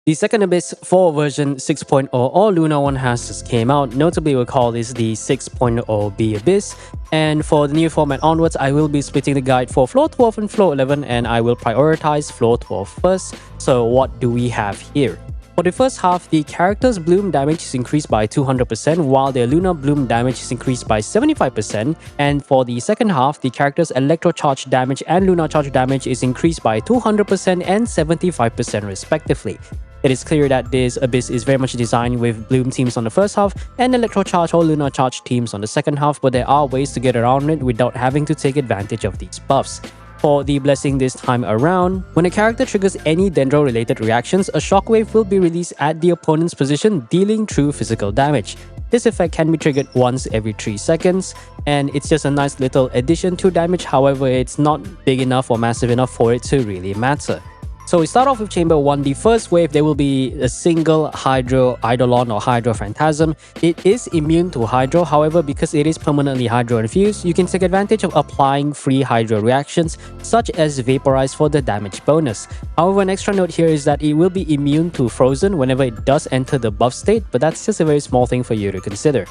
The second Abyss for version 6.0 or Luna 1 has just came out. Notably, we'll call this the 6.0 B Abyss. And for the new format onwards, I will be splitting the guide for floor 12 and floor 11, and I will prioritize floor 12 first. So what do we have here? For the first half, the character's bloom damage is increased by 200%, while their Luna bloom damage is increased by 75%. And for the second half, the character's electro charge damage and Luna charge damage is increased by 200% and 75% respectively. It is clear that this Abyss is very much designed with bloom teams on the first half and electro charge or Luna charge teams on the second half, but there are ways to get around it without having to take advantage of these buffs. For the blessing this time around, when a character triggers any Dendro-related reactions, a shockwave will be released at the opponent's position, dealing true physical damage. This effect can be triggered once every 3 seconds, and it's just a nice little addition to damage. However, it's not big enough or massive enough for it to really matter. So we start off with Chamber 1. The first wave, there will be a single Hydro Eidolon or Hydro Phantasm. It is immune to Hydro, however, because it is permanently Hydro infused, you can take advantage of applying free Hydro reactions, such as Vaporize for the damage bonus. However, an extra note here is that it will be immune to Frozen whenever it does enter the buff state, but that's just a very small thing for you to consider.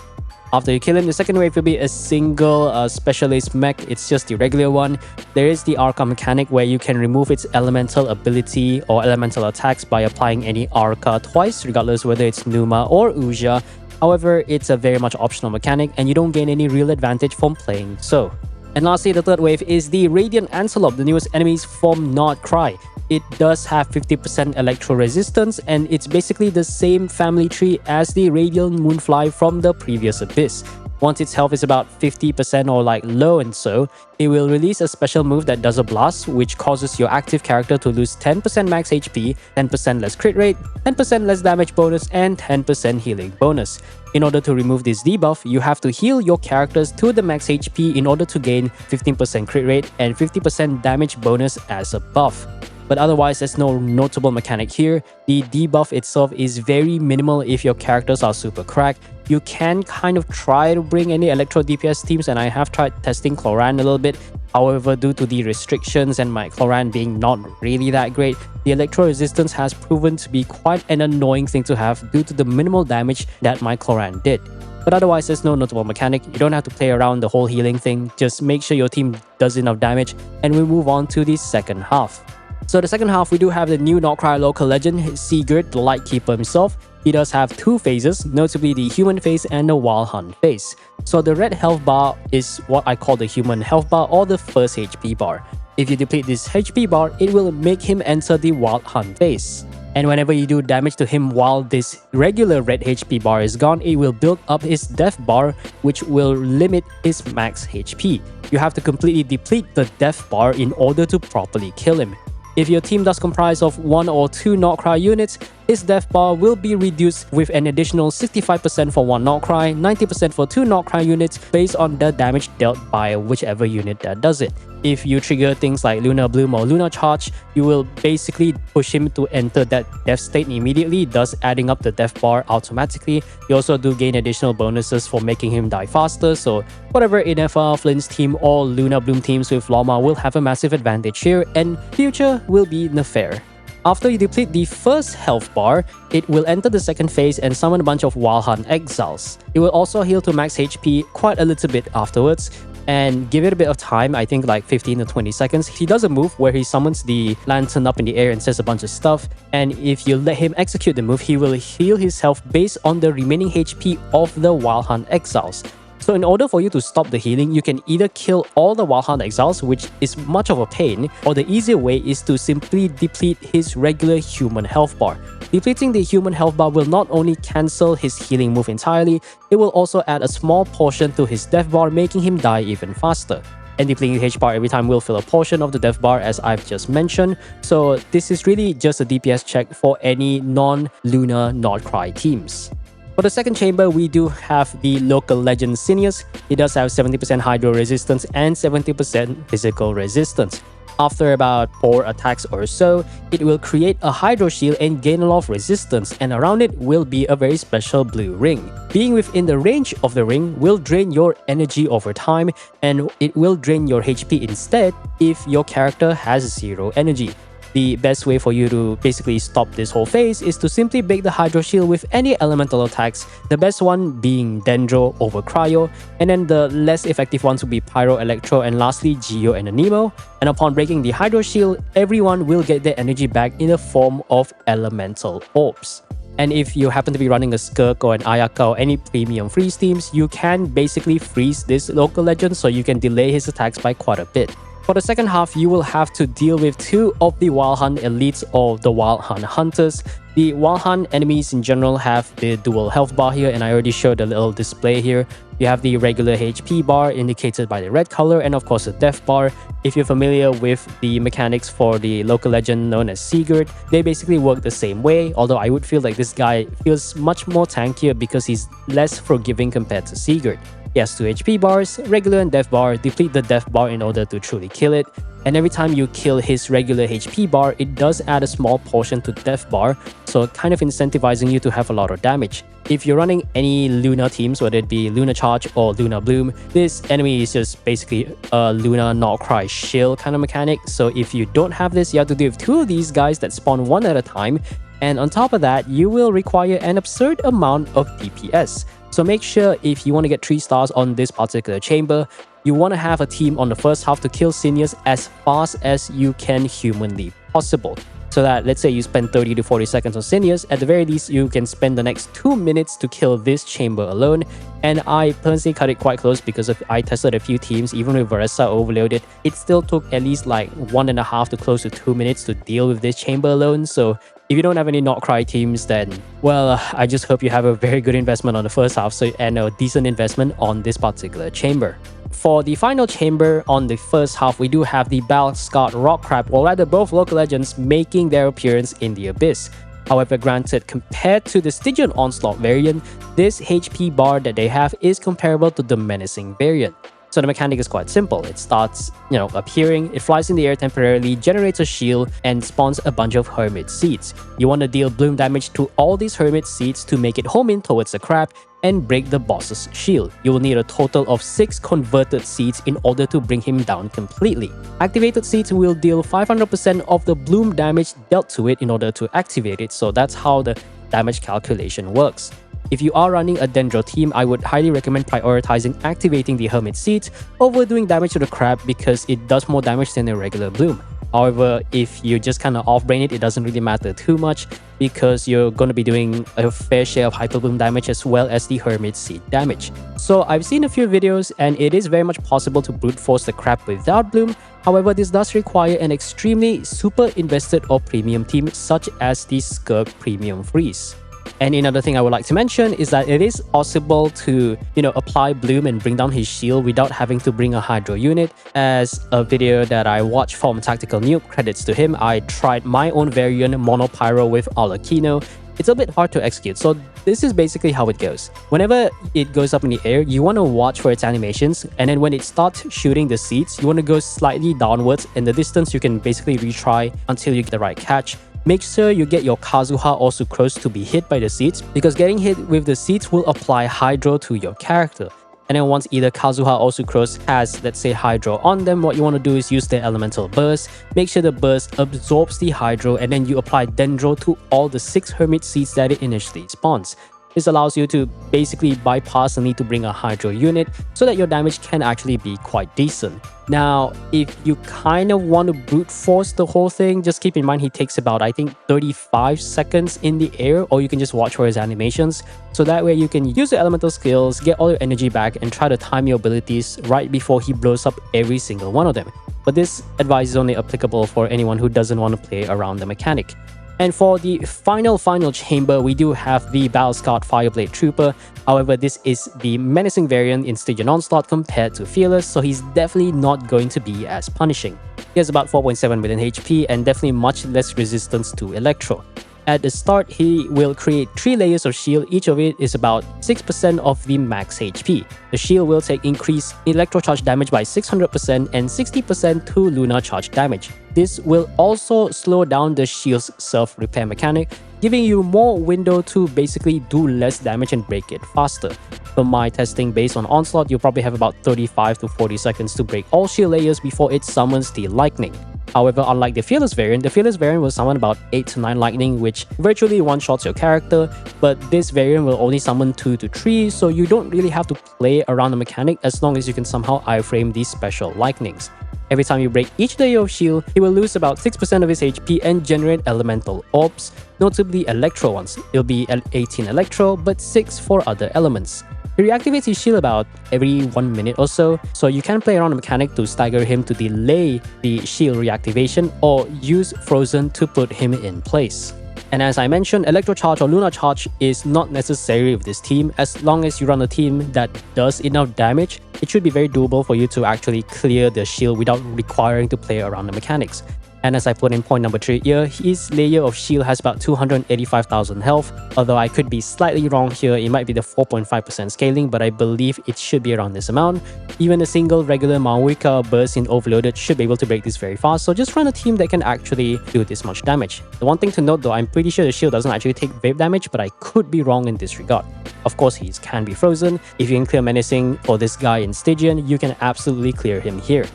After you kill him, the second wave will be a single specialist mech. It's just the regular one. There is the Arca mechanic where you can remove its elemental ability or elemental attacks by applying any Arca twice, regardless whether it's Numa or Uja. However, it's a very much optional mechanic and you don't gain any real advantage from playing so. And lastly, the third wave is the Radiant Antelope, the newest enemies from Nordcry. It does have 50% electro resistance, and it's basically the same family tree as the Radial Moonfly from the previous Abyss. Once its health is about 50% or like low and so, it will release a special move that does a blast, which causes your active character to lose 10% max HP, 10% less crit rate, 10% less damage bonus, and 10% healing bonus. In order to remove this debuff, you have to heal your characters to the max HP in order to gain 15% crit rate and 50% damage bonus as a buff. But otherwise, there's no notable mechanic here. The debuff itself is very minimal if your characters are super cracked. You can kind of try to bring any Electro DPS teams, and I have tried testing Cloran a little bit. However, due to the restrictions and my Cloran being not really that great, the Electro resistance has proven to be quite an annoying thing to have due to the minimal damage that my Cloran did. But otherwise, there's no notable mechanic. You don't have to play around the whole healing thing. Just make sure your team does enough damage, and we move on to the second half. So the second half, we do have the new Nordcry local legend, Sigurd, the Lightkeeper himself. He does have 2 phases, notably the human phase and the wild hunt phase. So the red health bar is what I call the human health bar or the first HP bar. If you deplete this HP bar, it will make him enter the wild hunt phase. And whenever you do damage to him while this regular red HP bar is gone, it will build up his death bar, which will limit his max HP. You have to completely deplete the death bar in order to properly kill him. If your team does comprise of 1 or 2 Nordcry units, his death bar will be reduced with an additional 65% for 1 Nordcry, 90% for 2 Nordcry units based on the damage dealt by whichever unit that does it. If you trigger things like Luna Bloom or Luna Charge, you will basically push him to enter that death state immediately, thus adding up the death bar automatically. You also do gain additional bonuses for making him die faster, so whatever Inefa, Flint's team or Luna Bloom teams with Lama will have a massive advantage here, and future will be Nefair. After you deplete the first health bar, it will enter the second phase and summon a bunch of Wild Hunt Exiles. It will also heal to max HP quite a little bit afterwards, and give it a bit of time, I think like 15 to 20 seconds. He does a move where he summons the lantern up in the air and says a bunch of stuff, and if you let him execute the move, he will heal his health based on the remaining HP of the Wild Hunt Exiles. So in order for you to stop the healing, you can either kill all the Wild Hunt Exiles, which is much of a pain, or the easier way is to simply deplete his regular human health bar. Depleting the human health bar will not only cancel his healing move entirely, it will also add a small portion to his death bar, making him die even faster. And depleting the H bar every time will fill a portion of the death bar, as I've just mentioned. So this is really just a DPS check for any non-Luna Nordcry teams. For the second chamber, we do have the local legend Cineas. It does have 70% hydro resistance and 70% physical resistance. After about 4 attacks or so, it will create a hydro shield and gain a lot of resistance, and around it will be a very special blue ring. Being within the range of the ring will drain your energy over time, and it will drain your HP instead if your character has 0 energy. the best way for you to basically stop this whole phase is to simply break the Hydro Shield with any elemental attacks, the best one being Dendro over Cryo, and then the less effective ones will be Pyro, Electro, and lastly Geo and Anemo. And upon breaking the Hydro Shield, everyone will get their energy back in the form of elemental orbs. And if you happen to be running a Skirk or an Ayaka or any premium freeze teams, you can basically freeze this local legend so you can delay his attacks by quite a bit. For the second half, you will have to deal with two of the Wild Hunt elites or the Wild Hunt hunters. The Wild Hunt enemies in general have the dual health bar here, and I already showed a little display here. You have the regular HP bar indicated by the red color, and of course the death bar. If you're familiar with the mechanics for the local legend known as Sigurd, they basically work the same way, although I would feel like this guy feels much more tankier because he's less forgiving compared to Sigurd. He has 2 HP bars, regular and death bar. Deplete the death bar in order to truly kill it. And every time you kill his regular HP bar, it does add a small portion to death bar, so kind of incentivizing you to have a lot of damage. If you're running any Luna teams, whether it be Luna Charge or Luna Bloom, this enemy is just basically a Luna Not Cry shield kind of mechanic. So if you don't have this, you have to deal with 2 of these guys that spawn one at a time. And on top of that, you will require an absurd amount of DPS. So make sure if you want to get 3 stars on this particular chamber, you want to have a team on the first half to kill Cineas as fast as you can humanly possible. So that, let's say you spend 30 to 40 seconds on Cineas, at the very least you can spend the next 2 minutes to kill this chamber alone. And I personally cut it quite close because I tested a few teams, even with Varesa overloaded, it still took at least like 1.5 to close to 2 minutes to deal with this chamber alone. So if you don't have any Not Cry teams, then, well, I just hope you have a very good investment on the first half and a decent investment on this particular chamber. For the final chamber on the first half, we do have the Battle-Scarred Rock Crab, or rather both local legends making their appearance in the Abyss. However, granted, compared to the Stygian Onslaught variant, this HP bar that they have is comparable to the Menacing variant. So the mechanic is quite simple. It starts, appearing, it flies in the air temporarily, generates a shield, and spawns a bunch of Hermit Seeds. You want to deal bloom damage to all these Hermit Seeds to make it home in towards the crab and break the boss's shield. You will need a total of 6 converted seeds in order to bring him down completely. Activated seeds will deal 500% of the bloom damage dealt to it in order to activate it, so that's how the damage calculation works. If you are running a Dendro team, I would highly recommend prioritizing activating the Hermit Seeds over doing damage to the crab because it does more damage than a regular bloom. However, if you just kind of off-brain it, it doesn't really matter too much because you're going to be doing a fair share of Hyper Bloom damage as well as the Hermit Seed damage. So I've seen a few videos and it is very much possible to brute force the crab without bloom. However, this does require an extremely super invested or premium team such as the Skirk Premium Freeze. And another thing I would like to mention is that it is possible to, apply bloom and bring down his shield without having to bring a Hydro unit. As a video that I watched from Tactical Noob, credits to him, I tried my own variant Mono Pyro with Alakino. It's a bit hard to execute, so this is basically how it goes. Whenever it goes up in the air, you want to watch for its animations, and then when it starts shooting the seeds, you want to go slightly downwards, and the distance you can basically retry until you get the right catch. Make sure you get your Kazuha or Sucrose to be hit by the seeds, because getting hit with the seeds will apply Hydro to your character. And then once either Kazuha or Sucrose has, let's say, Hydro on them, what you want to do is use their Elemental Burst. Make sure the burst absorbs the Hydro, and then you apply Dendro to all the 6 Hermit Seeds that it initially spawns. This allows you to basically bypass the need to bring a Hydro unit so that your damage can actually be quite decent. Now, if you kind of want to brute force the whole thing, just keep in mind he takes about, I think, 35 seconds in the air, or you can just watch for his animations. So that way you can use your elemental skills, get all your energy back, and try to time your abilities right before he blows up every single one of them. But this advice is only applicable for anyone who doesn't want to play around the mechanic. And for the final chamber, we do have the Battle-Scarred Fireblade Trooper. However, this is the Menacing variant in Stygian Onslaught compared to Fearless, so he's definitely not going to be as punishing. He has about 4.7 million HP and definitely much less resistance to Electro. At the start, he will create 3 layers of shield, each of it is about 6% of the max HP. The shield will take increased Electro Charge damage by 600% and 60% to Luna Charge damage. This will also slow down the shield's self-repair mechanic, giving you more window to basically do less damage and break it faster. From my testing based on Onslaught, you'll probably have about 35 to 40 seconds to break all shield layers before it summons the Lightning. However, unlike the Fearless variant will summon about 8 to 9 lightning, which virtually one-shots your character, but this variant will only summon 2 to 3, so you don't really have to play around the mechanic as long as you can somehow iframe these special lightnings. Every time you break each layer of shield, he will lose about 6% of his HP and generate elemental orbs, notably electro ones. It'll be 18 electro, but 6 for other elements. He reactivates his shield about every 1 minute or so you can play around the mechanic to stagger him to delay the shield reactivation or use Frozen to put him in place. And as I mentioned, Electro Charge or Lunar Charge is not necessary with this team. As long as you run a team that does enough damage, it should be very doable for you to actually clear the shield without requiring to play around the mechanics. And as I put in point number 3 here, his layer of shield has about 285,000 health, although I could be slightly wrong here, it might be the 4.5% scaling, but I believe it should be around this amount. Even a single regular Maoika burst in Overloaded should be able to break this very fast, so just run a team that can actually do this much damage. The one thing to note though, I'm pretty sure the shield doesn't actually take wave damage, but I could be wrong in this regard. Of course, he can be frozen. If you can clear Menacing for this guy in Stygian, you can absolutely clear him here.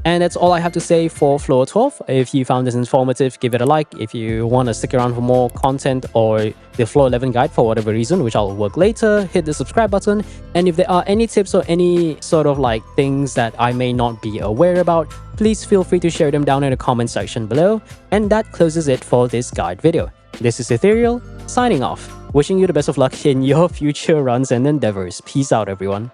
And that's all I have to say for Floor 12. If you found this informative, give it a like. If you want to stick around for more content or the Floor 11 guide for whatever reason, which I'll work later, hit the subscribe button. And if there are any tips or any sort of like things that I may not be aware about, please feel free to share them down in the comment section below. And that closes it for this guide video. This is Ethereal, signing off. Wishing you the best of luck in your future runs and endeavors. Peace out, everyone.